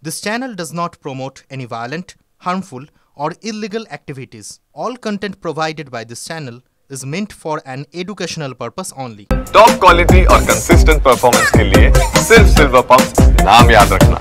This channel does not promote any violent, harmful, or illegal activities. All content provided by this channel is meant for an educational purpose only. Top quality और consistent performance के लिए सिर्फ silver pumps नाम याद रखना।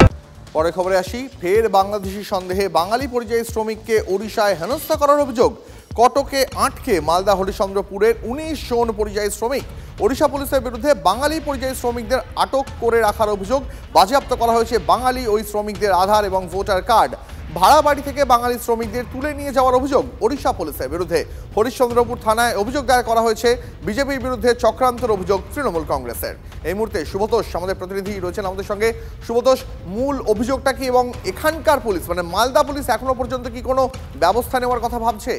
পরে খবরে আসি, ফের বাংলাদেশি সন্দেহে বাঙালি পরিযায়ী শ্রমিককে ওড়িশায় হেনস্থা করার অভিযোগ। কটকে আটকে মালদা হরিশ্চন্দ্রপুরের ১৯ জন পরিযায়ী শ্রমিক। ওড়িশা পুলিশের বিরুদ্ধে বাঙালি পরিযায়ী শ্রমিকদের আটক করে রাখার অভিযোগ। বাজেয়াপ্ত করা হয়েছে বাঙালি ওই শ্রমিকদের আধার এবং ভোটার কার্ড। ভাড়া বাড়ি থেকে বাঙালি শ্রমিকদের তুলে নিয়ে যাওয়ার অভিযোগ ওড়িশা পুলিশের বিরুদ্ধে। হরিশ্চন্দ্রপুর থানায় অভিযোগ দায়ের করা হয়েছে। বিজেপির বিরুদ্ধে চক্রান্তের অভিযোগ তৃণমূল কংগ্রেসের। এই মুহূর্তে সুব্রতোষ আমাদের প্রতিনিধি রয়েছেন আমাদের সঙ্গে। সুব্রতোষ, মূল অভিযোগটা কি এবং এখানকার পুলিশ মানে মালদা পুলিশ এখনো পর্যন্ত কি কোনো ব্যবস্থা নেওয়ার কথা ভাবছে?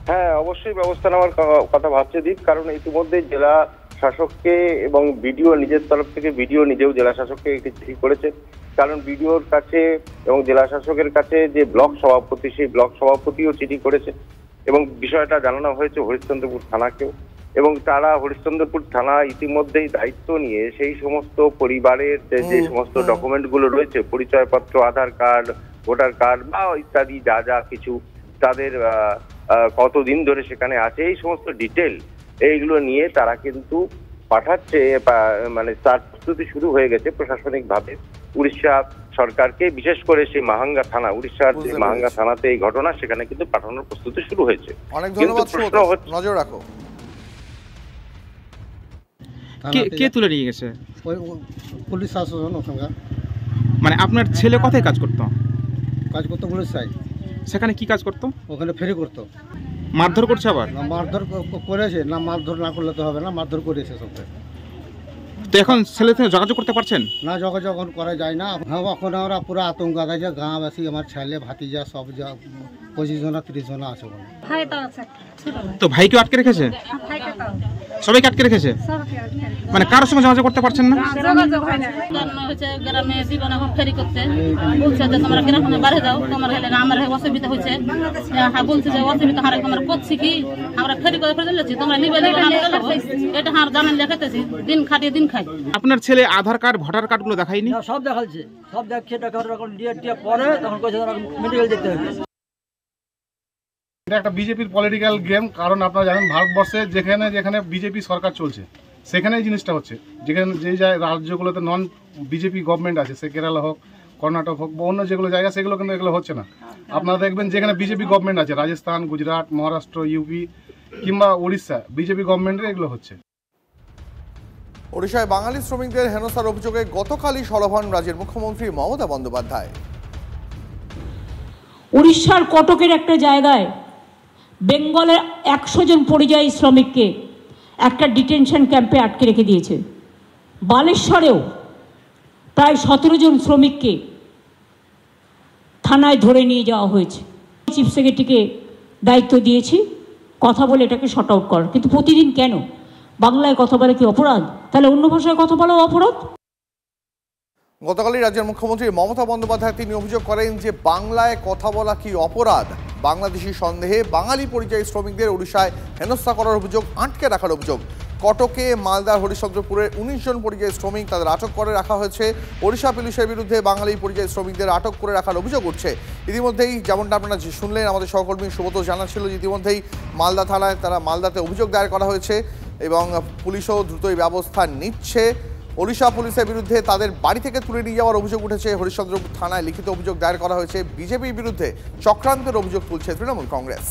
হ্যাঁ, অবশ্যই ব্যবস্থা নেওয়ার কথা ভাবছে দীপ, কারণ ইতিমধ্যে জেলা শাসককে এবং বিডিও নিজের তরফ থেকে বিডিও নিজেও জেলা শাসককে একটি চিঠি করেছে। কারণ বিডিওর কাছে এবং জেলা শাসকের কাছে যে ব্লক সভাপতি, সেই ব্লক সভাপতিও চিঠি করেছে এবং বিষয়টা জানানো হয়েছে হরিশ্চন্দ্রপুর থানাকেও। এবং তারা হরিশ্চন্দ্রপুর থানা ইতিমধ্যেই দায়িত্ব নিয়ে সেই সমস্ত পরিবারের যে সমস্ত ডকুমেন্টগুলো রয়েছে, পরিচয়পত্র, আধার কার্ড, ভোটার কার্ড বা ইত্যাদি যা যা কিছু তাদের কতদিন ধরে সেখানে আছে, এই সমস্ত ডিটেল এইগুলো নিয়ে তারা কিন্তু পাঠাচ্ছে। মানে তার প্রস্তুতি শুরু হয়ে গেছে প্রশাসনিকভাবে উড়িষ্যা সরকারকে, বিশেষ করে সেই মাহাঙ্গা থানা, উড়িষ্যার যে মাহাঙ্গা থানাতে এই ঘটনা, সেখানে কিন্তু পাঠানোর প্রস্তুতি শুরু হয়েছে। অনেক ধন্যবাদ, নজর রাখো। কে তুলে নিয়ে গেছে? পুলিশ শাসন ওখানকার। মানে আপনার ছেলে কোথায় কাজ করতো? কাজ করতো উড়িষ্যায়। সেখানে কি কাজ করতো? ওখানে ফেরি করতো। মারধর করছে আবার? না, মারধর করেছে না, মারধর না করলে তো হবে না, মারধর করেছে সবকে। তো এখন ছেলের সঙ্গে যোগাযোগ করতে পারছেন না? যোগাযোগ করা যায় না। হ্যাঁ, এখন আমরা পুরো আতঙ্ক আছে, গাঁবাসী আমার ছেলে ভাতিজা সব 25 জন 30 জন আছে। তো ভাইকে আটকে রেখেছে? সবাইকে আটকে রেখেছে? মানে কারোর সঙ্গে যোগাযোগ করতে পারছেন না? গ্রামে জীবন এখন ফেরি করতে বলছে যে তোমরা গ্রামে বাইরে যাও, তোমার আমার অসুবিধা হয়েছে। বলছে যে অসুবিধা হারে আমরা করছি কি, আমরা ফেরি করে ফেলেছি, তোমরা নিবে এটা হার জানেন লেখাতেছি, দিন খাটিয়ে দিন খাই। আপনার ছেলে আধার কার্ড, ভোটার কার্ড গুলো দেখায়নি? সব দেখাচ্ছে, সব দেখছে, পরে তখন মেডিকেল যেতে হবে। এটা একটা বিজেপির পলিটিক্যাল গেম। কারণ আপনারা জানেন ভারতবর্ষে যেখানে যেখানে বিজেপি সরকার চলছে সেখানে এই জিনিসটা হচ্ছে। যেখানে যে রাজ্যগুলোতে নন বিজেপি গভর্নমেন্ট আছে, সে কেরালা হোক, কর্ণাটক হোক বা অন্য যেগুলো জায়গা, সেগুলো কিন্তু এগুলো হচ্ছে না। আপনারা দেখবেন যেখানে বিজেপি গভর্নমেন্ট আছে, রাজস্থান, গুজরাট, মহারাষ্ট্র, ইউপি কিংবা উড়িষ্যা, বিজেপি গভর্নমেন্টের এগুলো হচ্ছে। ওড়িশায় বাঙালি শ্রমিকদের হেনস্থার অভিযোগে গতকালই সরব রাজ্যের মুখ্যমন্ত্রী মমতা বন্দ্যোপাধ্যায়। উড়িষ্যার কটকের একটা জায়গায় বেঙ্গলের 100 জন পরিযায়ী শ্রমিককে একটা ডিটেনশন ক্যাম্পে আটকে রেখে দিয়েছে। বালেশ্বরেও প্রায় 17 জন শ্রমিককে থানায় ধরে নিয়ে যাওয়া হয়েছে। চিফ সেক্রেটারিকে দায়িত্ব দিয়েছি কথা বলে এটাকে শর্ট আউট কর। কিন্তু প্রতিদিন কেন বাংলায় কথা বলে কি অপরাধ? তাহলে অন্য ভাষায় কথা বলাও অপরাধ? গতকালই রাজ্যের মুখ্যমন্ত্রী মমতা বন্দ্যোপাধ্যায় তিনি অভিযোগ করেন যে বাংলায় কথা বলা কি অপরাধ। বাংলাদেশি সন্দেহে বাঙালি পরিযায়ী শ্রমিকদের ওড়িশায় হেনস্থা করার অভিযোগ, আটকে রাখার অভিযোগ। কটকে মালদার হরিশ্চন্দ্রপুরের 19 জন পরিযায়ী শ্রমিক তাদের আটক করে রাখা হয়েছে। ওড়িশা পুলিশের বিরুদ্ধে বাঙালি পরিযায়ী শ্রমিকদের আটক করে রাখার অভিযোগ উঠছে। ইতিমধ্যেই যেমনটা আপনারা শুনলেন, আমাদের সহকর্মী সুব্রতোষ জানাচ্ছিল যে ইতিমধ্যেই মালদা থানায় মালদাতে অভিযোগ দায়ের করা হয়েছে এবং পুলিশও দ্রুতই ব্যবস্থা নিচ্ছে। ওড়িশা পুলিশের বিরুদ্ধে তাদের বাড়ি থেকে তুলে নিয়ে যাওয়ার অভিযোগ উঠেছে। হরিশ্চন্দ্রপুর থানায় লিখিত অভিযোগ দায়ের করা হয়েছে। বিজেপির বিরুদ্ধে চক্রান্তের অভিযোগ তুলছে তৃণমূল কংগ্রেস।